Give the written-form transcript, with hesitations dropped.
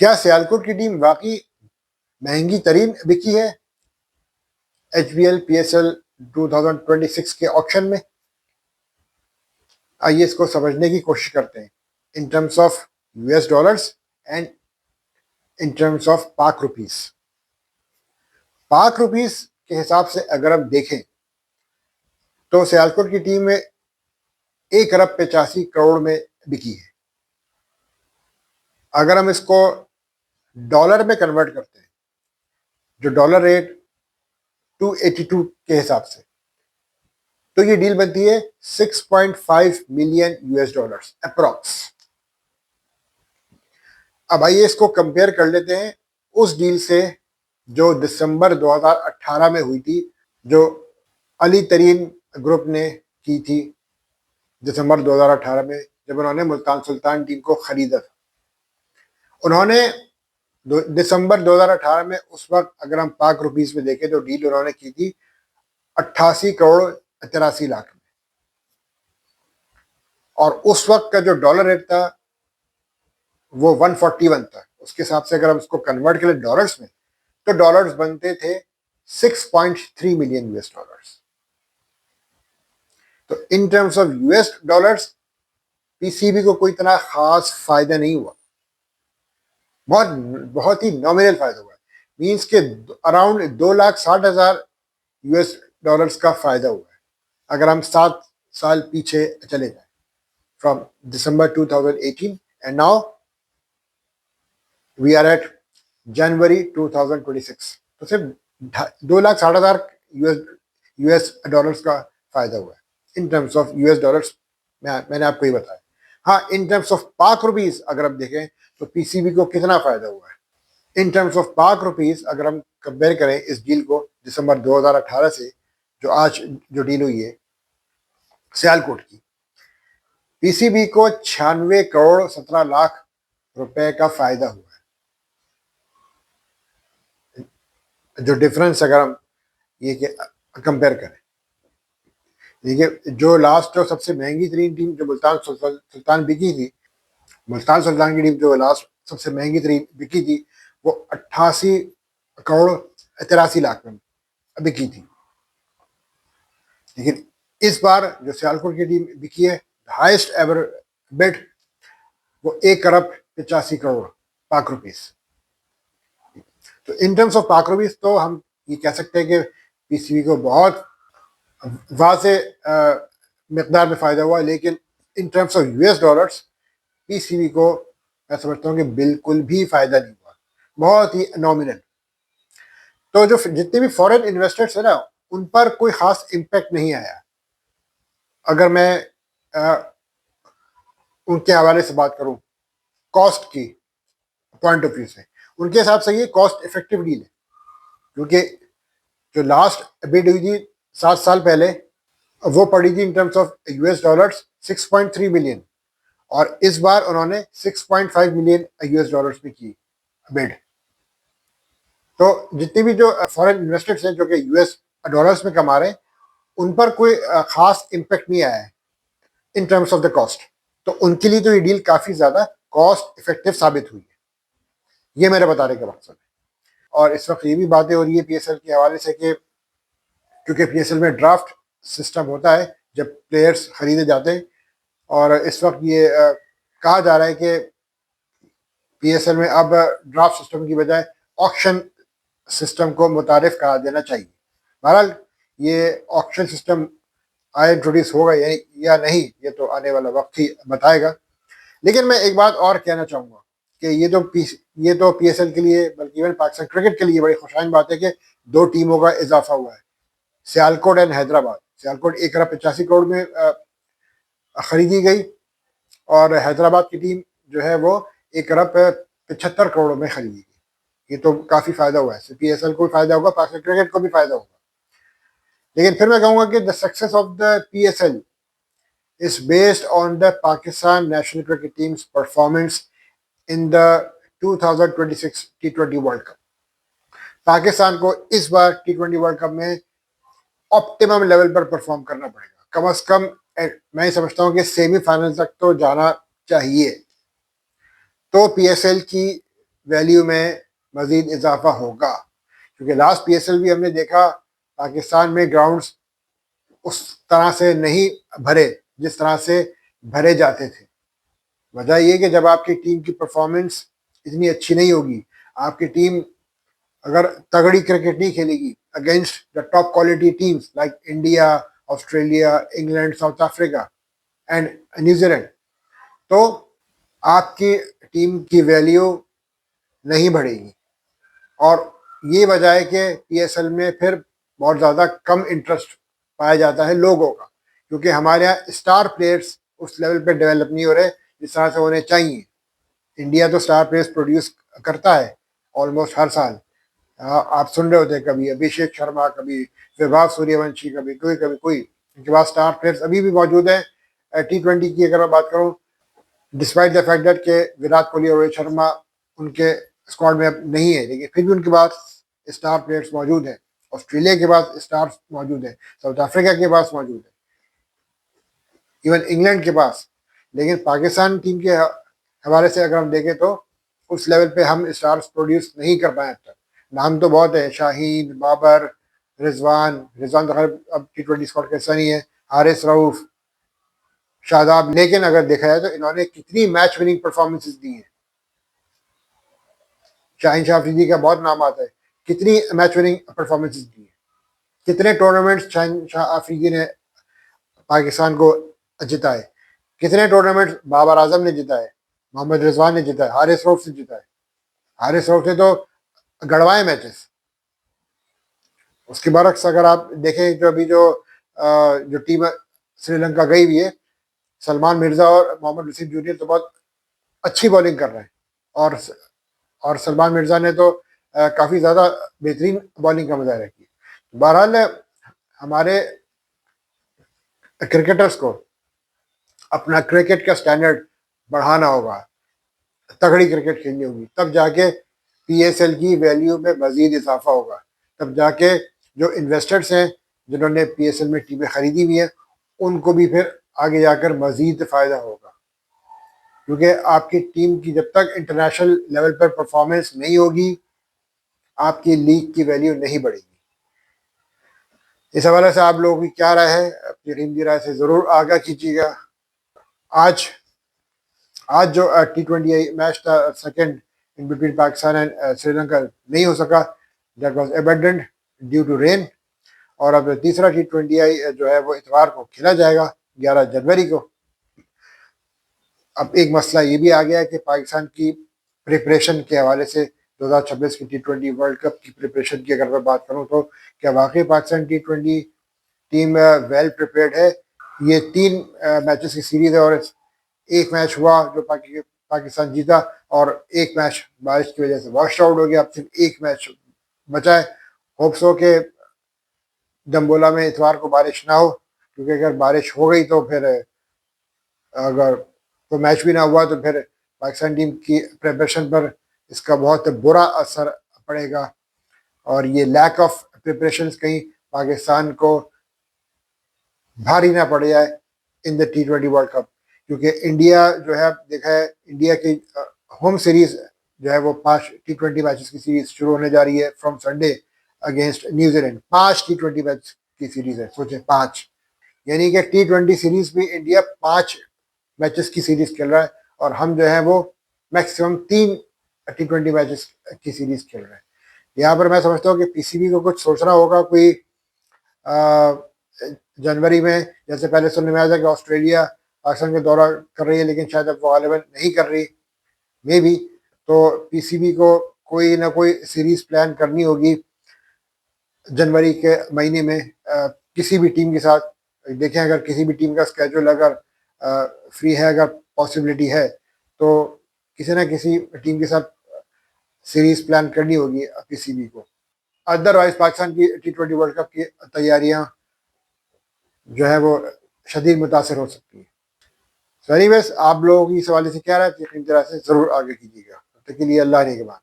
क्या सियालकोट की टीम वाकई महंगी तरीन बिकी है HBL PSL 2026 के ऑक्शन में? आइए इसको समझने की कोशिश करते हैं इन terms of US dollars and in terms of पाक रुपीस। पाक रुपीस के हिसाब से अगर हम देखें तो सियालकोट की टीम में 1 अरब 85 करोड़ में बिकी है। अगर हम इसको डॉलर में कन्वर्ट करते हैं, जो डॉलर रेट 282 के हिसाब से, तो ये डील बनती है 6.5 मिलियन US डॉलर्स अप्रॉक्स। अब आइए इसको कंपेयर कर लेते हैं उस डील से जो दिसंबर 2018 में हुई थी, जो अली तरीन ग्रुप ने की थी दिसंबर 2018 में, जब उन्होंने मुल्तान सुल्तान टीम को खरीदा था। उन्होंने दिसंबर 2018 में, उस वक्त अगर हम पाक रुपीस में देखें तो डील उन्होंने की थी 88 करोड़ 83 लाख में, और उस वक्त का जो डॉलर रेट था वो 141 था। उसके हिसाब से अगर हम उसको कन्वर्ट करें डॉलर्स में, तो डॉलर्स बनते थे 6.3 मिलियन US डॉलर्स। तो in terms of US dollars PCB को कोई इतना खास फायदा नहीं हुआ, बहुत ही नॉमिनल फायदा हुआ। मींस के अराउंड 2,60,000 US डॉलर्स का फायदा हुआ है अगर हम 7 साल पीछे चले जाए, from December 2018 and now we are at January 2026। तो सिर्फ 2,60,000 US डॉलर्स का फायदा हुआ है इन टर्म्स ऑफ US डॉलर्स। मैंने आपको ये बताया। हाँ, इन टर्म्स ऑफ पाक रुपीस अगर हम देखें तो PCB को कितना फायदा हुआ है इन टर्म्स ऑफ पाक रुपीस, अगर हम कंपेयर करें इस डील को दिसंबर 2018 से, जो आज जो डील हुई है सियालकोट की, PCB को 96 करोड़ 17 लाख रुपए का फायदा हुआ है। जो डिफरेंस अगर हम ये कंपेयर करें, देखिए जो लास्ट जो सबसे महंगी तरीन टीम जो मुल्तान सुल्तान बिकी थी, मुल्तान सुल्तान की टीम जो लास्ट सबसे महंगी तरीन बिकी थी, वो 88 करोड़ 83 लाख में बिकी थी। लेकिन इस बार जो सियालकोट की टीम बिकी है, हाईएस्ट एवर बिड, वो 1 अरब 85 करोड़ पाक रुपीस। तो इन टर्म्स ऑफ पाक रुपीस तो हम ये कह सकते हैं कि PCB को बहुत वाज़े मिकदार में फ़ायदा हुआ, लेकिन इन terms of US dollars PCB को मैं समझता हूँ कि बिल्कुल भी फ़ायदा नहीं हुआ, बहुत ही नॉमिनल। तो जो जितने भी फॉरेन इन्वेस्टर्स है ना, उन पर कोई ख़ास इम्पैक्ट नहीं आया। अगर मैं उनके हवाले से बात करूँ कॉस्ट की पॉइंट ऑफ व्यू से, उनके हिसाब से ये कॉस्ट इफेक्टिव डील है, क्योंकि जो लास्ट बिड हुई थी 7 साल पहले, वो पड़ी थी इन terms of US dollars 6.3 million, और इस बार उन्होंने 6.5 मिलियन US डॉलर्स में की बिड। तो जितने भी जो फॉरेन इन्वेस्टर्स हैं जो कि US डॉलर्स में कमा रहे हैं, उन पर कोई खास इम्पैक्ट नहीं आया है इन टर्म्स ऑफ द कॉस्ट। तो उनके लिए तो ये डील काफ़ी ज़्यादा कॉस्ट इफेक्टिव साबित हुई है, ये मेरे बताने का मकसद है। और इस वक्त ये भी बातें हो रही है PSL के हवाले से कि क्योंकि PSL में ड्राफ्ट सिस्टम होता है जब प्लेयर्स खरीदे जाते हैं, और इस वक्त ये कहा जा रहा है कि PSL में अब ड्राफ्ट सिस्टम की बजाय ऑक्शन सिस्टम को मुतारिफ करा देना चाहिए। बहरहाल ये ऑक्शन सिस्टम इंट्रोड्यूस होगा या नहीं, ये तो आने वाला वक्त ही बताएगा। लेकिन मैं एक बात और कहना चाहूँगा कि ये तो PSL के लिए, बल्कि इवन पाकिस्तान क्रिकेट के लिए बड़ी खुशहाल बात है कि 2 टीमों का इजाफा हुआ है, सियालकोट एंड हैदराबाद। सियालकोट 1 अरब 85 करोड़ में खरीदी गई, और हैदराबाद की टीम जो है वो 1 अरब 75 करोड़ में खरीदी गई। ये तो काफ़ी फ़ायदा हुआ है, PSL को भी फ़ायदा होगा, पाकिस्तान क्रिकेट को भी फ़ायदा होगा। लेकिन फिर मैं कहूँगा कि the success of the PSL is based on the Pakistan national cricket team's performance in the 2026 T20 world cup. Pakistan को इस बार T20 वर्ल्ड कप में ऑप्टिमम लेवल पर परफॉर्म करना पड़ेगा, कम से कम मैं समझता हूँ कि सेमीफाइनल तक तो जाना चाहिए। तो PSL की वैल्यू में मज़ीद इजाफा होगा, क्योंकि लास्ट PSL भी हमने देखा पाकिस्तान में ग्राउंड्स उस तरह से नहीं भरे जिस तरह से भरे जाते थे। वजह ये कि जब आपकी टीम की परफॉर्मेंस इतनी अच्छी नहीं होगी, आपकी टीम अगर तगड़ी क्रिकेट नहीं खेलेगी against the top quality teams like India, Australia, England, south Africa and New Zealand, तो आपकी टीम की वैल्यू नहीं बढ़ेगी। और ये वजह है कि PSL में फिर बहुत ज़्यादा कम इंटरेस्ट पाया जाता है लोगों का, क्योंकि हमारे यहाँ स्टार प्लेयर्स उस लेवल पे डेवलप नहीं हो रहे जिस तरह से होने चाहिए। इंडिया तो स्टार प्लेयर्स प्रोड्यूस करता है ऑलमोस्ट हर साल। आप सुन रहे होते कभी अभिषेक शर्मा, कभी वैभव सूर्यवंशी, कभी कोई कभी कोई, उनके पास स्टार प्लेयर्स अभी भी मौजूद हैं। T20 की अगर मैं बात करूँ, डिस्पाइट द फैक्ट दैट के विराट कोहली और रोहित शर्मा उनके स्क्वाड में अब नहीं है, लेकिन फिर भी उनके पास स्टार प्लेयर्स मौजूद हैं। ऑस्ट्रेलिया के पास स्टार्स मौजूद है, साउथ अफ्रीका के पास मौजूद है, इवन इंग्लैंड के पास। लेकिन पाकिस्तान टीम के हवाले से अगर हम देखें तो उस लेवल पे हम स्टार्स प्रोड्यूस नहीं कर पाए अब तक। नाम तो बहुत है, शाहीन, बाबर, रिजवान। रिजवान तो खैर अब T20 स्क्वाड का हिस्सा नहीं है, हारिस रऊफ, शादाब। लेकिन अगर देखा जाए तो इन्होंने कितनी मैच विनिंग परफॉर्मेंसेस दी हैं। शाहीन शाह अफरीदी का बहुत नाम आता है, कितनी मैच विनिंग परफॉर्मेंसेस दी हैं, कितने टूर्नामेंट्स शाहीन शाह अफरीदी ने पाकिस्तान को जिताए, कितने टूर्नामेंट्स बाबर आजम ने जिताए, मोहम्मद रिजवान ने जिताए, हारिस रऊफ से जिताए। हारिस रऊफ ने तो गड़वाए मैचेस। उसके बरक्स अगर आप देखें तो अभी जो टीम श्रीलंका गई हुई है, सलमान मिर्जा और मोहम्मद नसीम जूनियर तो बहुत अच्छी बॉलिंग कर रहे हैं। और सलमान मिर्जा ने तो काफ़ी ज़्यादा बेहतरीन बॉलिंग का मुजाहरा किया। बहरहाल हमारे क्रिकेटर्स को अपना क्रिकेट का स्टैंडर्ड बढ़ाना होगा, तगड़ी क्रिकेट खेलनी होगी, तब जाके PSL की वैल्यू में मज़ीद इजाफा होगा। तब जाके जो इन्वेस्टर्स हैं जिन्होंने PSL में टीमें खरीदी हुई हैं, उनको भी फिर आगे जाकर मज़ीद फ़ायदा होगा, क्योंकि आपकी टीम की जब तक इंटरनेशनल लेवल पर परफॉर्मेंस नहीं होगी, आपकी लीग की वैल्यू नहीं बढ़ेगी। इस हवाले से आप लोगों की क्या राय है, अपनी कीमती राय से ज़रूर आगाह कीजिएगा। आज जो T20 मैच था second in between Pakistan and Sri Lanka नहीं हो सका, that was abandoned due to rain. और अब तीसरा T20 जो है वो इतवार को खेला जाएगा 11 जनवरी को। अब एक मसला ये भी आ गया है कि पाकिस्तान की प्रिपरेशन के हवाले से 2026 की T20 वर्ल्ड कप की प्रिपरेशन की अगर मैं बात करूं तो क्या वाकई Pakistan T20 team well prepared है। ये 3 मैचेस की सीरीज है और एक मैच हुआ जो पाकिस्तान जीता और एक मैच बारिश की वजह से वॉश आउट हो गया। अब सिर्फ एक मैच बचा है। होप्स हो कि दम्बोला में इतवार को बारिश ना हो, क्योंकि अगर बारिश हो गई तो फिर अगर तो मैच भी ना हुआ तो फिर पाकिस्तान टीम की प्रिपरेशन पर इसका बहुत बुरा असर पड़ेगा। और ये लैक ऑफ प्रिपरेशन कहीं पाकिस्तान को भारी ना पड़ जाए in the T20 world cup, क्योंकि इंडिया जो है देखा है, इंडिया की होम सीरीज जो है वो 5 T20 मैचेस की सीरीज शुरू होने जा रही है from Sunday against New Zealand. 5 T20 match की सीरीज है, सोचे 5, यानी कि T20 सीरीज भी इंडिया 5 मैचेस की सीरीज खेल रहा है और हम जो है वो मैक्सिमम 3 T20 मैचेस की सीरीज खेल रहे हैं। यहाँ पर मैं समझता हूँ कि PCB को कुछ सोचना होगा। कोई जनवरी में जैसे पहले सुनने में आया था कि ऑस्ट्रेलिया पाकिस्तान का दौरा कर रही है, लेकिन शायद अब वो गालिबन नहीं कर रही, मे बी। तो PCB को कोई ना कोई सीरीज प्लान करनी होगी जनवरी के महीने में किसी भी टीम के साथ। देखें अगर किसी भी टीम का स्केड्यूल अगर फ्री है, अगर पॉसिबिलिटी है, तो किसी ना किसी टीम के साथ सीरीज प्लान करनी होगी PCB को। अदरवाइज पाकिस्तान की T20 वर्ल्ड कप की तैयारियां जो है वो शदीद मुतासर हो सकती है। सो एनीवेज, आप लोगों की इस हवाले से क्या राय है, यकीन तरह से ज़रूर आगे कीजिएगा। तब तक के लिए अल्लाह ने के बाद।